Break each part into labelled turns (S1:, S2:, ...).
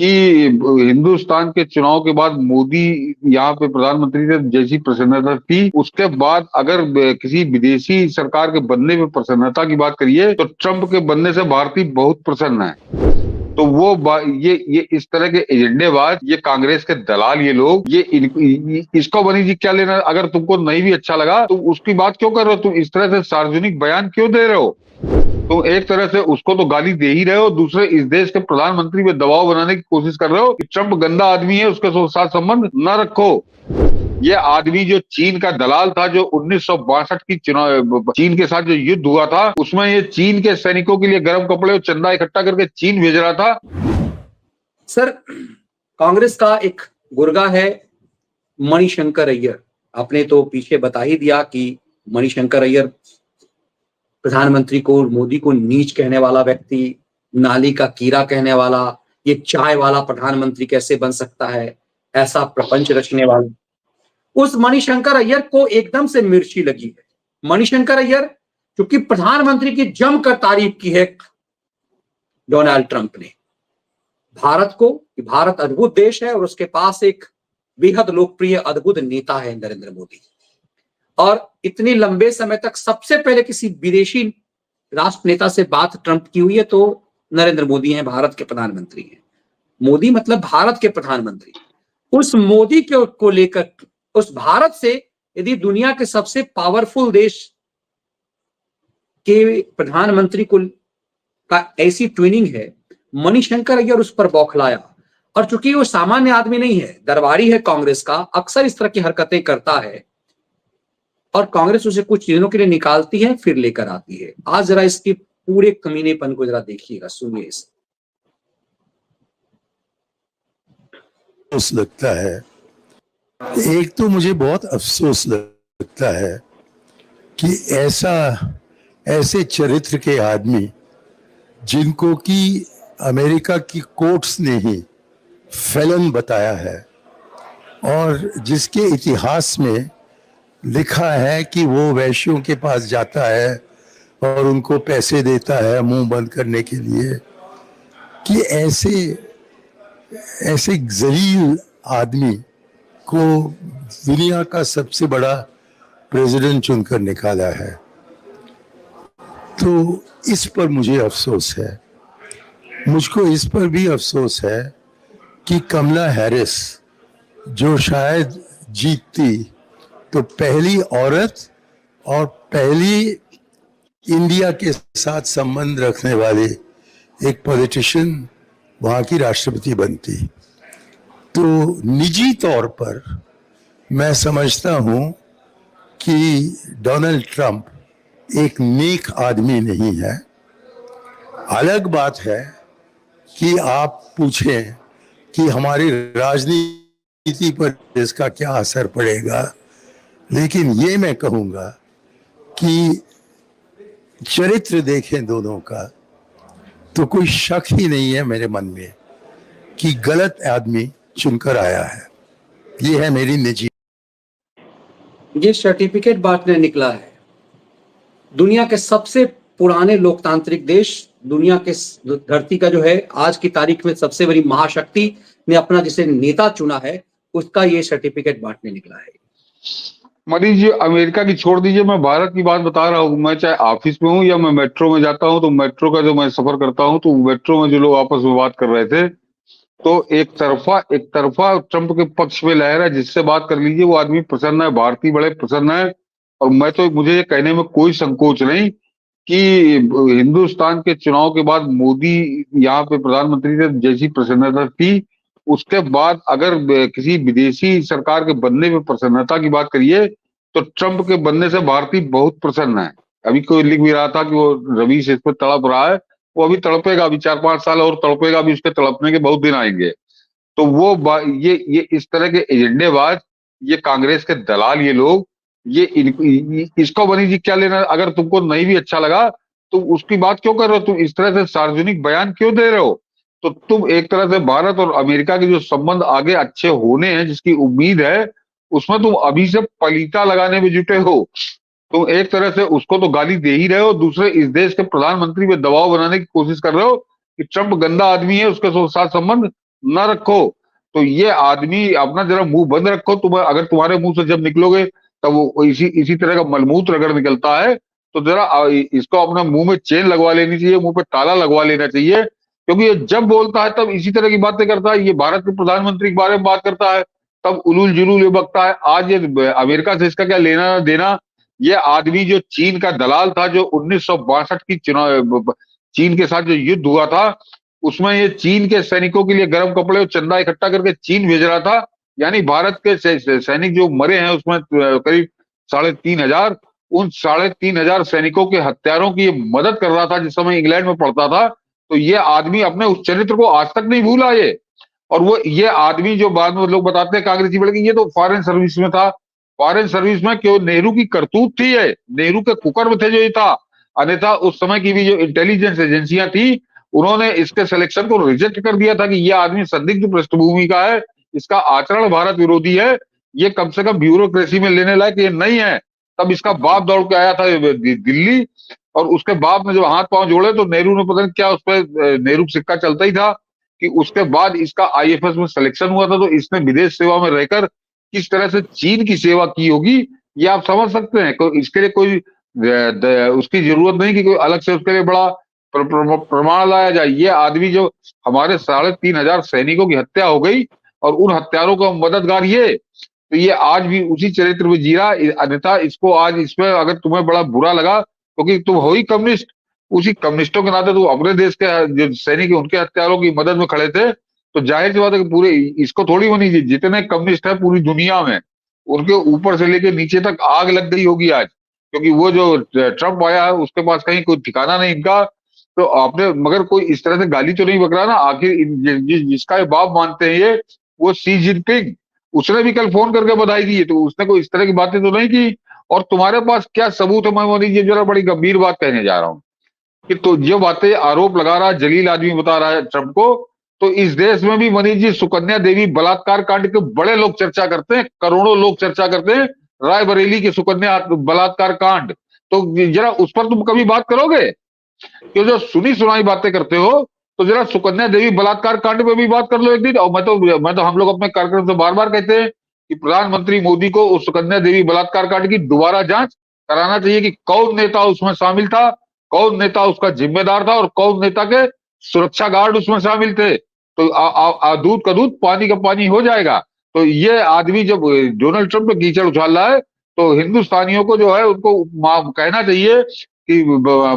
S1: कि हिंदुस्तान के चुनाव के बाद मोदी यहाँ पे प्रधानमंत्री से जैसी प्रसन्नता थी, उसके बाद अगर किसी विदेशी सरकार के बनने में प्रसन्नता की बात करिए तो ट्रंप के बनने से भारतीय बहुत प्रसन्न है। तो ये इस तरह के एजेंडेबाज, ये कांग्रेस के दलाल, ये लोग, इसको बनी जी क्या लेना। अगर तुमको नहीं भी अच्छा लगा तो उसकी बात क्यों कर रहे हो तुम? इस तरह से सार्वजनिक बयान क्यों दे रहे हो? तुम एक तरह से उसको तो गाली दे ही रहे हो, दूसरे इस देश के प्रधानमंत्री पे दबाव बनाने की कोशिश कर रहे हो कि ट्रंप गंदा आदमी है, उसके साथ संबंध न रखो। ये आदमी जो चीन का दलाल था, जो 1962 की चुनाव चीन के साथ जो युद्ध हुआ था, उसमें ये चीन के सैनिकों के लिए गर्म कपड़े और चंदा इकट्ठा करके चीन भेज रहा था।
S2: सर, कांग्रेस का एक गुर्गा है मणिशंकर अय्यर। आपने तो पीछे बता ही दिया कि मणिशंकर अय्यर प्रधानमंत्री को, मोदी को नीच कहने वाला व्यक्ति, नाली का कीड़ा कहने वाला, ये चाय वाला प्रधानमंत्री कैसे बन सकता है, ऐसा प्रपंच रचने वाला। उस मणिशंकर अय्यर को एकदम से मिर्ची लगी है। मणिशंकर अय्यर, क्योंकि प्रधानमंत्री की जमकर तारीफ की है डोनाल्ड ट्रंप ने भारत को, कि भारत अद्भुत देश है और उसके पास एक बेहद लोकप्रिय अद्भुत नेता है नरेंद्र मोदी। और इतनी लंबे समय तक सबसे पहले किसी विदेशी राष्ट्र नेता से बात ट्रंप की हुई है तो नरेंद्र मोदी हैं, भारत के प्रधानमंत्री हैं। मोदी मतलब भारत के प्रधानमंत्री। उस मोदी को लेकर, उस भारत से यदि दुनिया के सबसे पावरफुल देश के प्रधानमंत्री को का ऐसी ट्विनिंग है, मणिशंकर अय्यर उस पर बौखलाया। और चूंकि वो सामान्य आदमी नहीं है, दरबारी है कांग्रेस का, अक्सर इस तरह की हरकतें करता है और कांग्रेस उसे कुछ दिनों के लिए निकालती है, फिर लेकर आती है। आज जरा इसकी पूरे कमीनेपन को जरा देखिएगा, सुनिए इसे।
S3: अफसोस लगता है, एक तो मुझे बहुत अफसोस लगता है कि ऐसे चरित्र के आदमी जिनको कि अमेरिका की कोर्ट्स ने ही फेलन बताया है और जिसके इतिहास में लिखा है कि वो वैश्यों के पास जाता है और उनको पैसे देता है मुंह बंद करने के लिए, कि ऐसे जलील आदमी को दुनिया का सबसे बड़ा प्रेसिडेंट चुनकर निकाला है। तो इस पर मुझे अफसोस है। मुझको इस पर भी अफसोस है कि कमला हैरिस, जो शायद जीतती तो पहली औरत और पहली इंडिया के साथ संबंध रखने वाली एक पॉलिटिशियन वहाँ की राष्ट्रपति बनती। तो निजी तौर पर मैं समझता हूँ कि डोनाल्ड ट्रंप एक नेक आदमी नहीं है। अलग बात है कि आप पूछें कि हमारी राजनीति पर इसका क्या असर पड़ेगा, लेकिन ये मैं कहूँगा कि चरित्र देखें दोनों का तो कोई शक ही नहीं है मेरे मन में कि गलत आदमी चुनकर आया है। ये है मेरी निजी।
S2: ये सर्टिफिकेट बांटने निकला है। दुनिया के सबसे पुराने लोकतांत्रिक देश, दुनिया के धरती का जो है आज की तारीख में सबसे बड़ी महाशक्ति ने अपना जिसे नेता चुना है, उसका ये सर्टिफिकेट बांटने निकला है।
S1: मनीष जी, अमेरिका की छोड़ दीजिए, मैं भारत की बात बता रहा हूँ। मैं चाहे ऑफिस में हूँ या मैं मेट्रो में जाता हूँ, तो मेट्रो का जो मैं सफर करता हूँ तो मेट्रो में जो लोग आपस में बात कर रहे थे, तो एक तरफा ट्रंप के पक्ष में लहर है। जिससे बात कर लीजिए वो आदमी प्रसन्न है, भारतीय बड़े प्रसन्न है। और मुझे ये कहने में कोई संकोच नहीं कि हिंदुस्तान के चुनाव के बाद मोदी यहाँ पे प्रधानमंत्री से जैसी प्रसन्नता थी, उसके बाद अगर किसी विदेशी सरकार के बनने में प्रसन्नता की बात करिए तो ट्रंप के बनने से भारतीय बहुत प्रसन्न है। अभी कोई लिख भी रहा था कि वो रवि से इस पर तड़प रहा है, वो अभी तड़पेगा, अभी 4-5 साल और तड़पेगा, अभी उसके तड़पने के बहुत दिन आएंगे। तो ये इस तरह के एजेंडेबाज, ये कांग्रेस के दलाल, ये लोग, इसको बनी जी क्या लेना। अगर तुमको नहीं भी अच्छा लगा तो उसकी बात क्यों कर रहे हो? तुम इस तरह से सार्वजनिक बयान क्यों दे रहे हो? तो तुम एक तरह से भारत और अमेरिका के जो संबंध आगे अच्छे होने हैं, जिसकी उम्मीद है, उसमें तुम अभी से पलीता लगाने में जुटे हो। तुम एक तरह से उसको तो गाली दे ही रहे हो, दूसरे इस देश के प्रधानमंत्री पे दबाव बनाने की कोशिश कर रहे हो कि ट्रंप गंदा आदमी है, उसके साथ संबंध न रखो। तो ये आदमी अपना जरा मुंह बंद रखो। तुम अगर तुम्हारे मुंह से जब निकलोगे तब वो इसी इसी तरह का मलमूत्र अगर निकलता है तो जरा इसको अपने मुंह में चेन लगवा लेनी चाहिए, मुंह पे ताला लगवा लेना चाहिए, क्योंकि ये जब बोलता है तब इसी तरह की बातें करता है। ये भारत के प्रधानमंत्री के बारे में बात करता है तब उलूल जुलूल ये बकता है। आज ये अमेरिका से इसका क्या लेना देना। ये आदमी जो चीन का दलाल था, जो 1962 की चुनाव चीन के साथ जो युद्ध हुआ था उसमें ये चीन के सैनिकों के लिए गर्म कपड़े और चंदा इकट्ठा करके चीन भेज रहा था। यानी भारत के सैनिक जो मरे हैं उसमें करीब 3,500, उन 3,500 सैनिकों के हत्यारों की ये मदद कर रहा था जिस समय इंग्लैंड में पढ़ता था। तो ये आदमी अपने उस चरित्र को आज तक नहीं भूला ये। और वो ये आदमी जो बाद में लोग बताते हैं कांग्रेसी बड़े की ये तो फॉरेन सर्विस में था। फॉरेन सर्विस में क्यों, नेहरू की करतूत थी ये, नेहरू के कुकर में थे जो ये था। अन्यथा उस समय की भी जो इंटेलिजेंस एजेंसियां थी उन्होंने इसके सिलेक्शन को रिजेक्ट कर दिया था कि ये आदमी संदिग्ध पृष्ठभूमि का है, इसका आचरण भारत विरोधी है, ये कम से कम ब्यूरोक्रेसी में लेने लायक ये नहीं है। तब इसका बाप दौड़ के आया था दिल्ली, और उसके बाप ने जब हाथ पांव जोड़े तो नेहरू ने पता नहीं क्या उस पर, नेहरू सिक्का चलता ही था कि उसके बाद इसका आईएफएस में सिलेक्शन हुआ था। तो इसने विदेश सेवा में रहकर किस तरह से चीन की सेवा की होगी ये आप समझ सकते हैं। इसके लिए कोई उसकी जरूरत नहीं कि कोई अलग से उसके लिए बड़ा प्रमाण लाया जाए। ये आदमी जो हमारे 3,500 सैनिकों की हत्या हो गई और उन हत्यारों का मददगार ये, तो ये आज भी उसी चरित्र में जी रहा। अन्यथा इसको आज इसमें अगर तुम्हें बड़ा बुरा लगा क्योंकि तुम हो ही कम्युनिस्ट, उसी कम्युनिस्टों के नाते तुम अपने देश के जो सैनिक उनके हत्यारों की मदद में खड़े थे, तो जाहिर सी बात है कि पूरे इसको थोड़ी बनी, जितने कम्युनिस्ट है पूरी दुनिया में उनके ऊपर से लेके नीचे तक आग लग गई होगी आज। क्योंकि वो जो ट्रम्प आया है उसके पास कहीं कोई ठिकाना नहीं इनका। तो आपने मगर कोई इस तरह से गाली तो नहीं बक रहा ना। आखिर जिसका ये बाप मानते हैं ये, वो शी जिनपिंग, उसने भी कल फोन करके बधाई दी है, तो उसने कोई इस तरह की बातें तो नहीं की। और तुम्हारे पास क्या सबूत है? मैं मोदी जी जरा बड़ी गंभीर बात कहने जा रहा हूँ कि तो जो बातें आरोप लगा रहा है, जलील आदमी बता रहा है ट्रम्प को, तो इस देश में भी मनीष जी सुकन्या देवी बलात्कार कांड के बड़े लोग चर्चा करते हैं, करोड़ों लोग चर्चा करते हैं, रायबरेली के सुकन्या बलात्कार कांड। तो जरा उस पर तुम कभी बात करोगे? कि जो सुनी सुनाई बातें करते हो तो जरा सुकन्या देवी बलात्कार कांड पे भी बात कर लो एक दिन। और मैं तो हम लोग अपने कार्यक्रम से बार बार कहते हैं कि प्रधानमंत्री मोदी को उस सुकन्या देवी बलात्कार कांड की दोबारा जांच कराना चाहिए कि कौन नेता उसमें शामिल था, कौन नेता उसका जिम्मेदार था और कौन नेता के सुरक्षा गार्ड उसमें शामिल थे। तो दूध का दूध पानी का पानी हो जाएगा। तो ये आदमी जब डोनाल्ड ट्रंप पे कीचड़ उछाल रहा है तो हिंदुस्तानियों को जो है उनको कहना चाहिए कि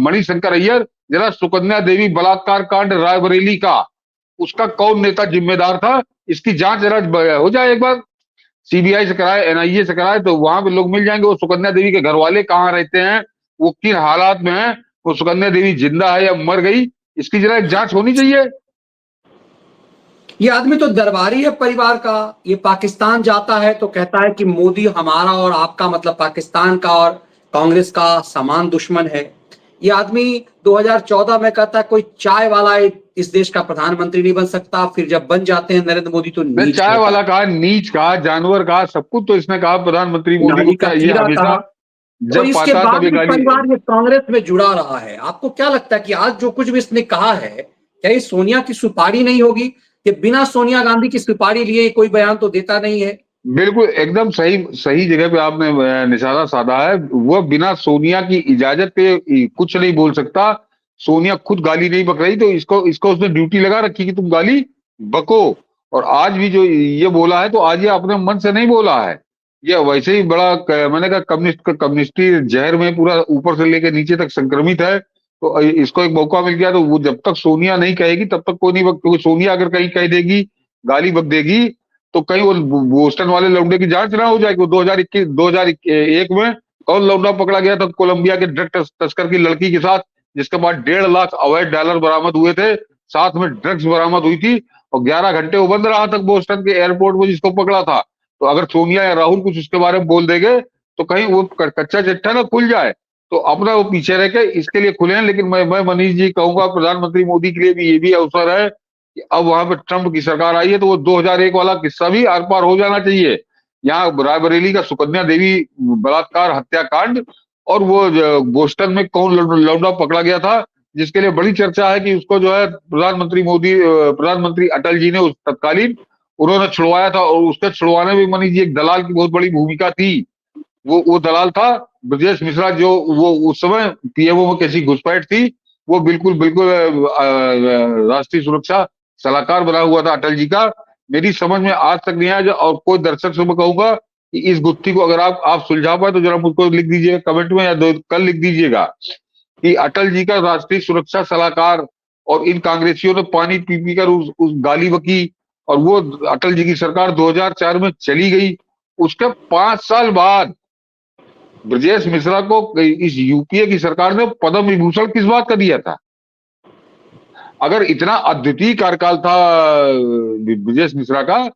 S1: मणिशंकर अय्यर, जरा सुकन्या देवी बलात्कार कांड रायबरेली का उसका कौन नेता जिम्मेदार था, इसकी जांच जरा हो जाए एक बार। सीबीआई से कराए, एनआईए से कराए, तो वहां पे लोग मिल जाएंगे। वो सुकन्या देवी के घर वाले कहाँ रहते हैं, वो किन हालात में है, वो सुकन्या देवी जिंदा है या मर गई, इसकी जरा एक जांच होनी चाहिए।
S2: ये आदमी तो दरबारी है परिवार का। ये पाकिस्तान जाता है तो कहता है कि मोदी हमारा और आपका मतलब पाकिस्तान का और कांग्रेस का समान दुश्मन है। ये आदमी 2014 में कहता है कोई चाय वाला इस देश का प्रधानमंत्री नहीं बन सकता, फिर जब बन जाते हैं नरेंद्र मोदी तो नीच
S1: चाय वाला कहा, नीच कहा, जानवर कहा, सब कुछ तो इसने कहा प्रधानमंत्री मोदी
S2: नाली
S1: को।
S2: का
S1: ये
S2: कीड़ा
S1: हमेशा
S2: कहा। और
S1: जब
S2: इसके
S1: पाता
S2: बाद
S1: तब ये
S2: भी
S1: गाली।
S2: परिवार ये कांग्रेस में जुड़ा रहा है। आपको क्या लगता है कि आज जो कुछ भी इसने कहा है क्या ये सोनिया की सुपारी नहीं होगी? कि बिना सोनिया गांधी की सुपारी लिए कोई बयान तो देता नहीं है।
S1: बिल्कुल एकदम सही सही जगह पे आपने निशाना साधा है। वह बिना सोनिया की इजाजत के कुछ नहीं बोल सकता। सोनिया खुद गाली नहीं बक रही तो इसको इसको उसने ड्यूटी लगा रखी कि तुम गाली बको। और आज भी जो ये बोला है तो आज ये अपने मन से नहीं बोला है। ये वैसे ही बड़ा मैंने कहा कम्युनिस्टी जहर में पूरा ऊपर से लेकर नीचे तक संक्रमित है। तो इसको एक मौका मिल गया तो वो जब तक सोनिया नहीं कहेगी तब तक कोई नहीं बक, क्योंकि सोनिया अगर कहीं कह देगी, गाली बक देगी, तो कहीं वो बोस्टन वाले लौंडे की जांच ना हो जाएगी। 2001 में कौन लौंडा पकड़ा गया था कोलंबिया के ड्रग तस्कर की लड़की के साथ, जिसके बाद $1.5 लाख अवैध डॉलर बरामद हुए थे, साथ में ड्रग्स बरामद हुई थी, और 11 घंटे वो बंद रहा तक बोस्टन के एयरपोर्ट में जिसको पकड़ा था। तो अगर सोनिया या राहुल कुछ उसके बारे में बोल देंगे तो कहीं वो कच्चा चिट्ठा ना खुल जाए। तो अपना वो पीछे रह के इसके लिए खुले हैं। लेकिन मैं मनीष जी कहूंगा प्रधानमंत्री मोदी के लिए भी ये भी अवसर है कि अब वहां पे ट्रंप की सरकार आई है तो वो 2001 वाला किस्सा भी आर पार हो जाना चाहिए। यहाँ रायबरेली का सुकन्या देवी बलात्कार हत्याकांड और वो बोस्टन में कौन लौंडा पकड़ा गया था जिसके लिए बड़ी चर्चा है कि उसको जो है प्रधानमंत्री अटल जी ने उस तत्कालीन उन्होंने छुड़वाया था, और उसके छुड़वाने में मनीष जी एक दलाल की बहुत बड़ी भूमिका थी। वो दलाल था ब्रजेश मिश्रा, जो वो उस समय पीएमओ में कैसी घुसपैठ थी, वो बिल्कुल बिल्कुल राष्ट्रीय सुरक्षा सलाहकार बना हुआ था अटल जी का। मेरी समझ में आज तक नहीं आया, और कोई दर्शक से मैं कहूंगा कि इस गुत्थी को अगर आप सुलझा पाए तो जरा मुझको लिख दीजिएगा कमेंट में, या कल लिख दीजिएगा कि अटल जी का राष्ट्रीय सुरक्षा सलाहकार और इन कांग्रेसियों ने पानी पी पी कर उस गाली बकी, और वो अटल जी की सरकार 2004 में चली गई। उसके 5 साल बाद ब्रजेश मिश्रा को इस यूपीए की सरकार ने पद्म विभूषण किस बात का दिया था? अगर इतना अद्वितीय कार्यकाल था ब्रजेश मिश्रा का,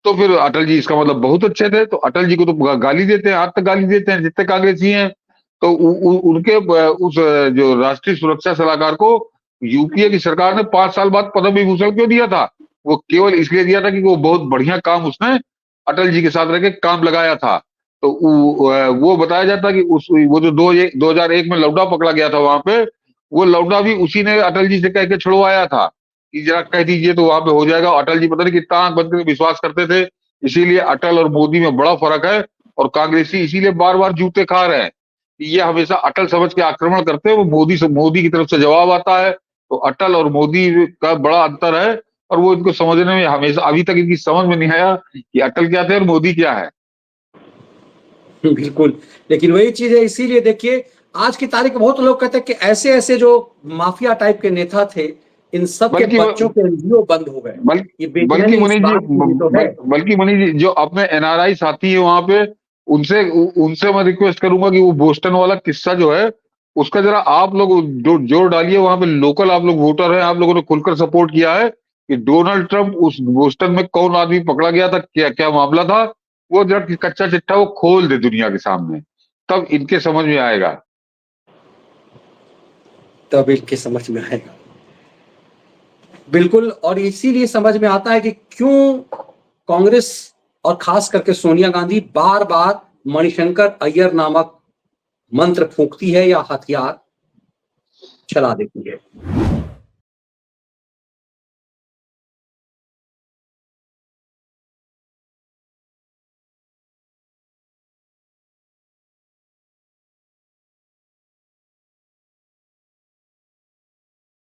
S1: तो फिर अटल जी इसका मतलब बहुत अच्छे थे। तो अटल जी को तो गाली देते हैं, आज तक गाली देते हैं जितने कांग्रेसी हैं। तो उनके उस जो राष्ट्रीय सुरक्षा सलाहकार को यूपीए की सरकार ने 5 साल बाद पद्म विभूषण क्यों दिया था? वो केवल इसलिए दिया था कि वो बहुत बढ़िया काम उसने अटल जी के साथ रह के काम लगाया था। तो वो बताया जाता कि वो जो 2001 में लौंडा पकड़ा गया था वहां पे, वो लौंडा भी उसी ने अटल जी से कह के छुड़वाया था कि जरा कह दीजिए तो वहां पे हो जाएगा। अटल जी पता नहीं कितना आंख बंद करके विश्वास करते थे। इसीलिए अटल और मोदी में बड़ा फर्क है, और कांग्रेसी इसीलिए बार बार जूते खा रहे हैं। ये हमेशा अटल समझ के आक्रमण करते हैं, वो मोदी की तरफ से जवाब आता है। तो अटल और मोदी का बड़ा अंतर है, और वो इनको समझने में हमेशा अभी तक इनकी समझ में नहीं आया कि अटल क्या थे और मोदी क्या है।
S2: बिल्कुल, लेकिन वही चीज है, इसीलिए देखिए आज की तारीख में बहुत लोग कहते हैं कि ऐसे ऐसे जो माफिया टाइप के नेता थे, इन सब के बच्चों के एनजीओ बंद हो गए।
S1: बल्कि मनीष जी जो अपने एनआरआई साथी है वहां पे, उनसे मैं रिक्वेस्ट करूंगा कि वो बोस्टन वाला किस्सा जो है उसका जरा आप लोग जोर डालिए। वहां पे लोकल आप लोग वोटर हैं, आप लोगों ने खुलकर सपोर्ट किया है कि डोनाल्ड ट्रंप उस बोस्टन में कौन आदमी पकड़ा गया था, क्या क्या मामला था, वो जरा कच्चा चिट्ठा वो खोल दे दुनिया के सामने, तब इनके समझ में आएगा।
S2: तब इनके समझ में आएगा, बिल्कुल। और इसीलिए समझ में आता है कि क्यों कांग्रेस और खास करके सोनिया गांधी बार बार मणिशंकर अय्यर नामक मंत्र फूंकती है या हथियार चला देती है।